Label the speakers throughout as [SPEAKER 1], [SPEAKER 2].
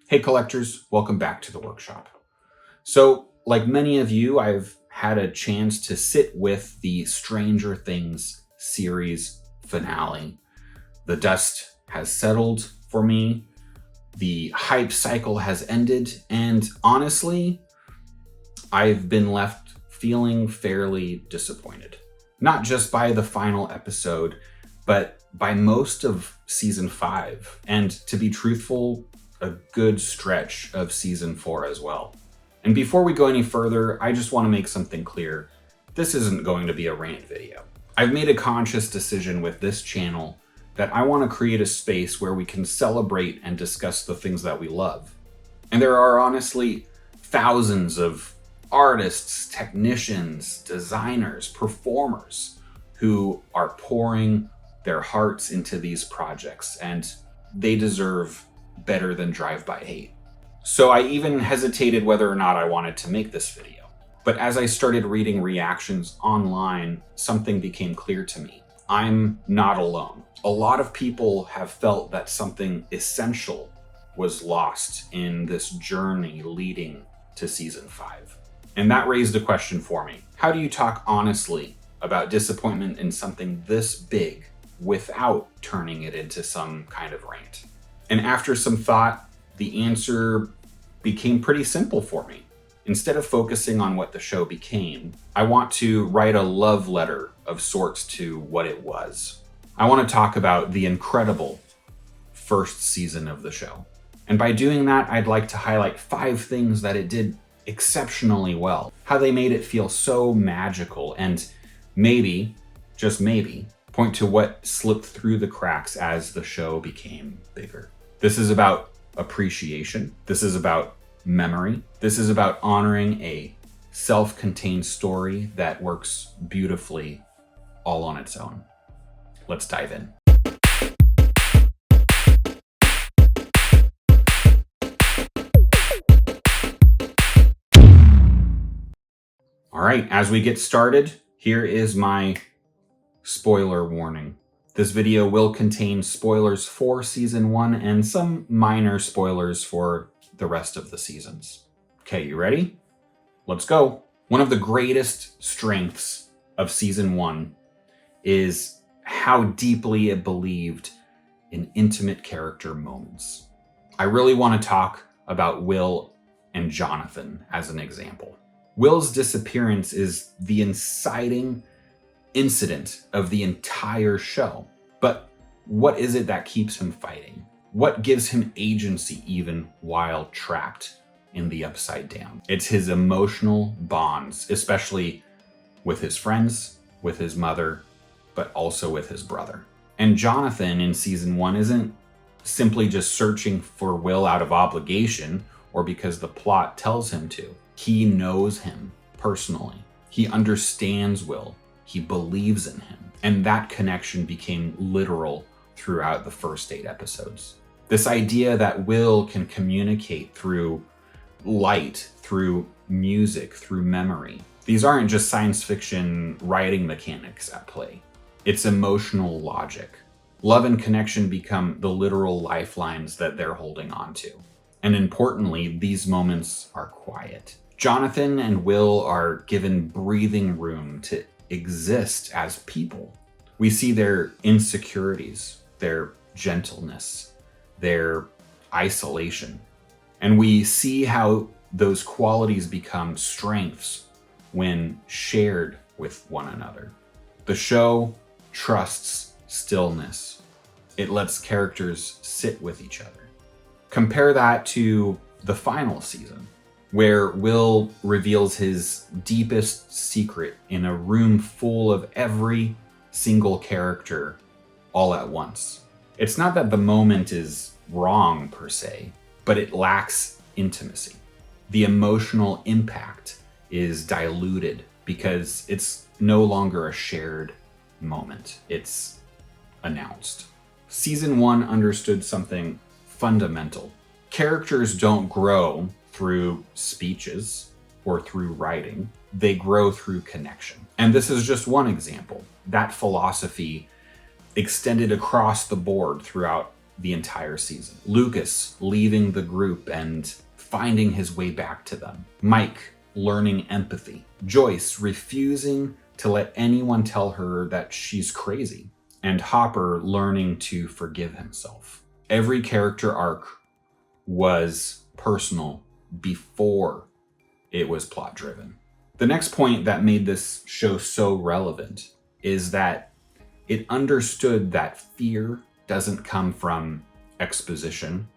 [SPEAKER 1] Hey collectors, welcome back to the workshop. So, like many of you, I've had a chance to sit with the Stranger Things series finale. The dust has settled for me, the hype cycle has ended, and honestly, I've been left feeling fairly disappointed. Not just by the final episode, but by most of season 5, and to be truthful, a good stretch of season 4 as well. And before we go any further, I just want to make something clear. This isn't going to be a rant video. I've made a conscious decision with this channel that I want to create a space where we can celebrate and discuss the things that we love. And there are honestly thousands of artists, technicians, designers, performers who are pouring their hearts into these projects, and they deserve better than drive-by hate. So I even hesitated whether or not I wanted to make this video. But as I started reading reactions online, something became clear to me. I'm not alone. A lot of people have felt that something essential was lost in this journey leading to season 5. And that raised a question for me. How do you talk honestly about disappointment in something this big without turning it into some kind of rant? And after some thought, the answer became pretty simple for me. Instead of focusing on what the show became, I want to write a love letter of sorts to what it was. I want to talk about the incredible first season of the show. And by doing that, I'd like to highlight 5 things that it did exceptionally well, how they made it feel so magical, and maybe, just maybe, point to what slipped through the cracks as the show became bigger. This is about appreciation. This is about memory. This is about honoring a self-contained story that works beautifully all on its own. Let's dive in. All right, as we get started, here is my spoiler warning. This video will contain spoilers for season 1 and some minor spoilers for the rest of the seasons. Okay, you ready? Let's go. One of the greatest strengths of season 1 is how deeply it believed in intimate character moments. I really want to talk about Will and Jonathan as an example. Will's disappearance is the inciting incident of the entire show. But what is it that keeps him fighting? What gives him agency even while trapped in the Upside Down? It's his emotional bonds, especially with his friends, with his mother, but also with his brother. And Jonathan in season 1 isn't simply just searching for Will out of obligation or because the plot tells him to. He knows him personally. He understands Will. He believes in him. And that connection became literal throughout the first 8 episodes. This idea that Will can communicate through light, through music, through memory. These aren't just science fiction writing mechanics at play. It's emotional logic. Love and connection become the literal lifelines that they're holding on to. And importantly, these moments are quiet. Jonathan and Will are given breathing room to exist as people. We see their insecurities, their gentleness, their isolation. And we see how those qualities become strengths when shared with one another. The show trusts stillness. It lets characters sit with each other. Compare that to the final season, where Will reveals his deepest secret in a room full of every single character all at once. It's not that the moment is wrong per se, but it lacks intimacy. The emotional impact is diluted because it's no longer a shared moment. It's announced. Season 1 understood something fundamental. Characters don't grow through speeches or through writing. They grow through connection. And this is just one example. That philosophy extended across the board throughout the entire season. Lucas leaving the group and finding his way back to them. Mike learning empathy. Joyce refusing to let anyone tell her that she's crazy. And Hopper learning to forgive himself. Every character arc was personal before it was plot driven. The next point that made this show so relevant is that it understood that fear doesn't come from exposition.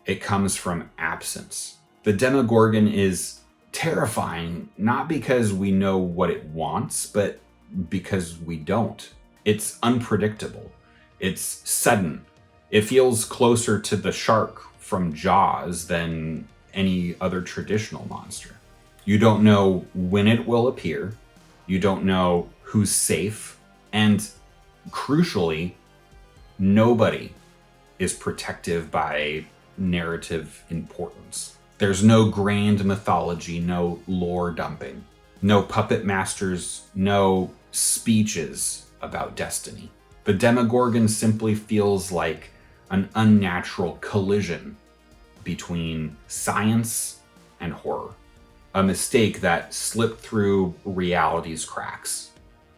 [SPEAKER 1] It comes from absence. The Demogorgon is terrifying, not because we know what it wants, but because we don't. It's unpredictable. It's sudden. It feels closer to the shark from Jaws than any other traditional monster. You don't know when it will appear. You don't know who's safe. And crucially, nobody is protective by narrative importance. There's no grand mythology, no lore dumping, no puppet masters, no speeches about destiny. The Demogorgon simply feels like an unnatural collision between science and horror. A mistake that slipped through reality's cracks.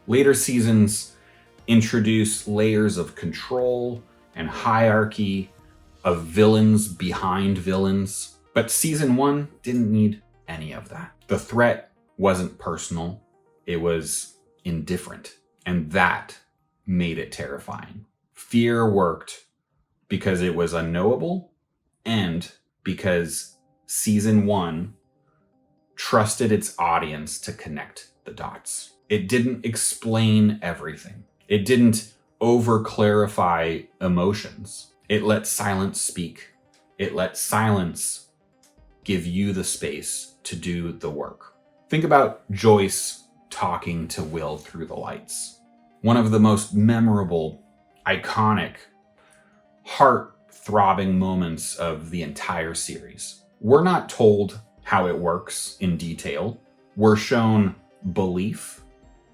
[SPEAKER 1] Later seasons introduce layers of control and hierarchy of villains behind villains, but season 1 didn't need any of that. The threat wasn't personal, it was indifferent, and that made it terrifying. Fear worked because it was unknowable and because season 1 trusted its audience to connect the dots. It didn't explain everything. It didn't over-clarify emotions. It let silence speak. It let silence give you the space to do the work. Think about Joyce talking to Will through the lights. One of the most memorable, iconic, heart-throbbing moments of the entire series. We're not told how it works in detail. We're shown belief,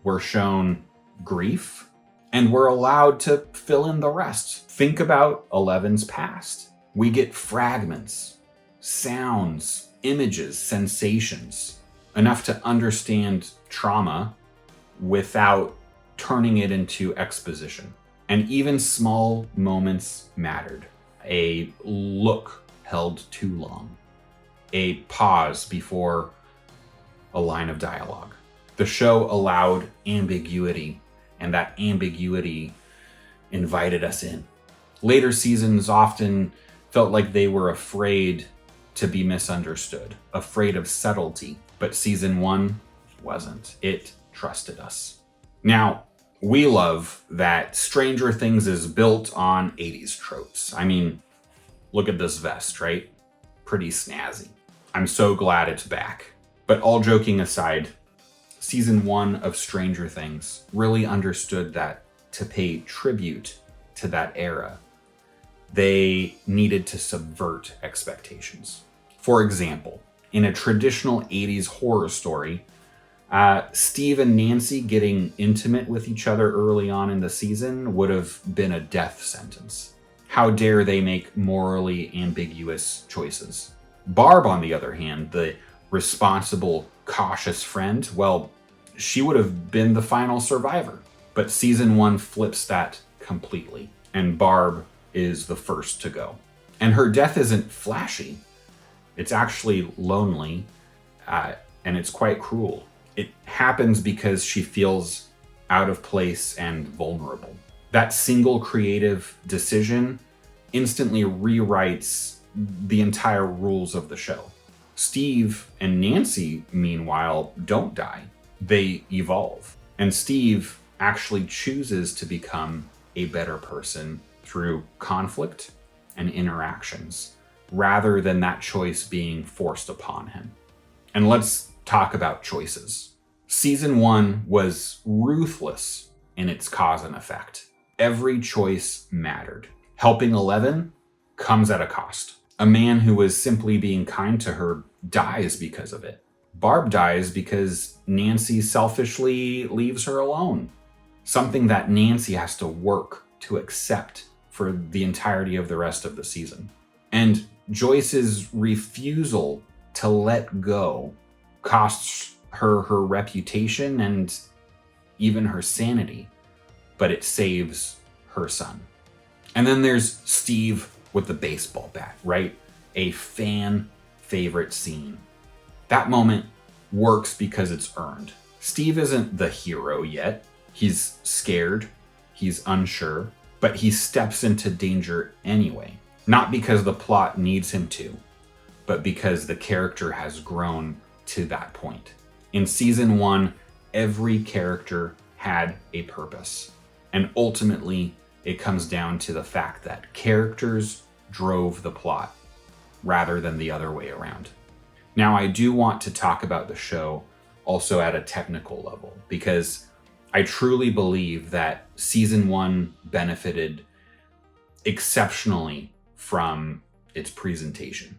[SPEAKER 1] we're shown grief, and we're allowed to fill in the rest. Think about Eleven's past. We get fragments, sounds, images, sensations, enough to understand trauma without turning it into exposition. And even small moments mattered. A look held too long. A pause before a line of dialogue. The show allowed ambiguity, and that ambiguity invited us in. Later seasons often felt like they were afraid to be misunderstood, afraid of subtlety, but season 1 wasn't. It trusted us. Now, we love that Stranger Things is built on 80s tropes. I mean, look at this vest, right? Pretty snazzy. I'm so glad it's back. But all joking aside, season 1 of Stranger Things really understood that to pay tribute to that era, they needed to subvert expectations. For example, in a traditional 80s horror story, Steve and Nancy getting intimate with each other early on in the season would have been a death sentence. How dare they make morally ambiguous choices? Barb, on the other hand, the responsible, cautious friend, well, she would have been the final survivor. But season 1 flips that completely, and Barb is the first to go. And her death isn't flashy. It's actually lonely, and it's quite cruel. It happens because she feels out of place and vulnerable. That single creative decision instantly rewrites the entire rules of the show. Steve and Nancy, meanwhile, don't die. They evolve. And Steve actually chooses to become a better person through conflict and interactions, rather than that choice being forced upon him. And let's talk about choices. Season 1 was ruthless in its cause and effect. Every choice mattered. Helping Eleven comes at a cost. A man who was simply being kind to her dies because of it. Barb dies because Nancy selfishly leaves her alone. Something that Nancy has to work to accept for the entirety of the rest of the season. And Joyce's refusal to let go costs her her reputation and even her sanity, but it saves her son. And then there's Steve with the baseball bat, right? A fan favorite scene. That moment works because it's earned. Steve isn't the hero yet. He's scared, he's unsure, but he steps into danger anyway. Not because the plot needs him to, but because the character has grown to that point. In season 1, every character had a purpose. And ultimately, it comes down to the fact that characters drove the plot rather than the other way around. Now, I do want to talk about the show also at a technical level, because I truly believe that season 1 benefited exceptionally from its presentation.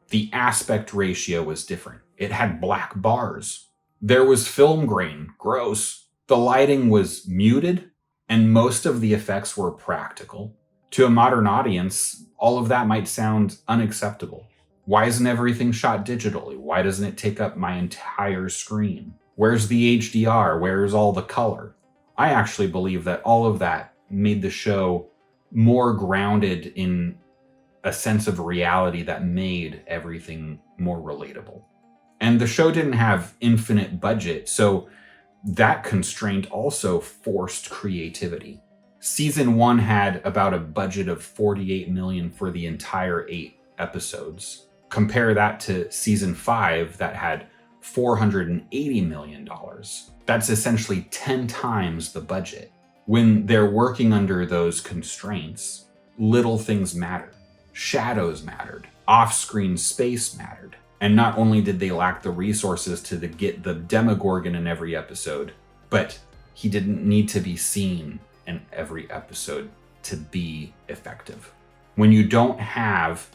[SPEAKER 1] The aspect ratio was different. It had black bars. There was film grain. Gross. The lighting was muted, and most of the effects were practical. To a modern audience, all of that might sound unacceptable. Why isn't everything shot digitally? Why doesn't it take up my entire screen? Where's the HDR? Where's all the color? I actually believe that all of that made the show more grounded in a sense of reality that made everything more relatable. And the show didn't have infinite budget, so that constraint also forced creativity. Season 1 had about a budget of $48 million for the entire 8 episodes. Compare that to season 5 that had $480 million. That's essentially 10 times the budget. When they're working under those constraints, little things mattered. Shadows mattered. Off-screen space mattered. And not only did they lack the resources to get the Demogorgon in every episode, but he didn't need to be seen in every episode to be effective. When you don't have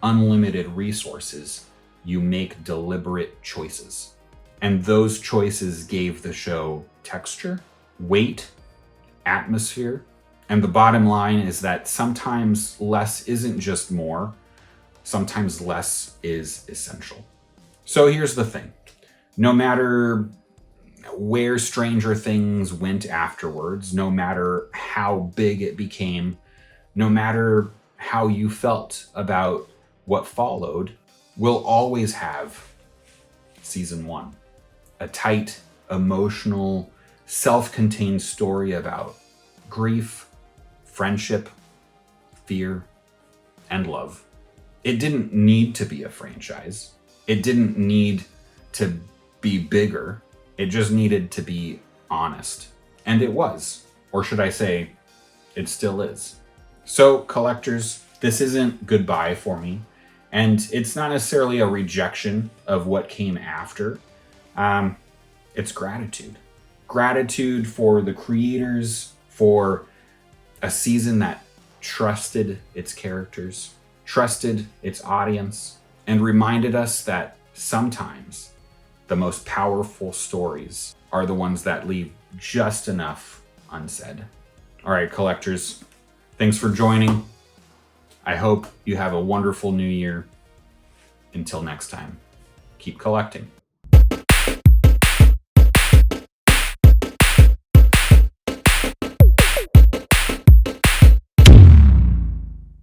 [SPEAKER 1] unlimited resources, you make deliberate choices. And those choices gave the show texture, weight, atmosphere. And the bottom line is that sometimes less isn't just more. Sometimes less is essential. So here's the thing. No matter where Stranger Things went afterwards, no matter how big it became, no matter how you felt about what followed, we'll always have season 1. A tight, emotional, self-contained story about grief, friendship, fear, and love. It didn't need to be a franchise. It didn't need to be bigger. It just needed to be honest. And it was. Or should I say, it still is. So, collectors, this isn't goodbye for me. And it's not necessarily a rejection of what came after. It's gratitude. Gratitude for the creators, for a season that trusted its characters, trusted its audience, and reminded us that sometimes the most powerful stories are the ones that leave just enough unsaid. All right, collectors, thanks for joining. I hope you have a wonderful new year. Until next time, keep collecting.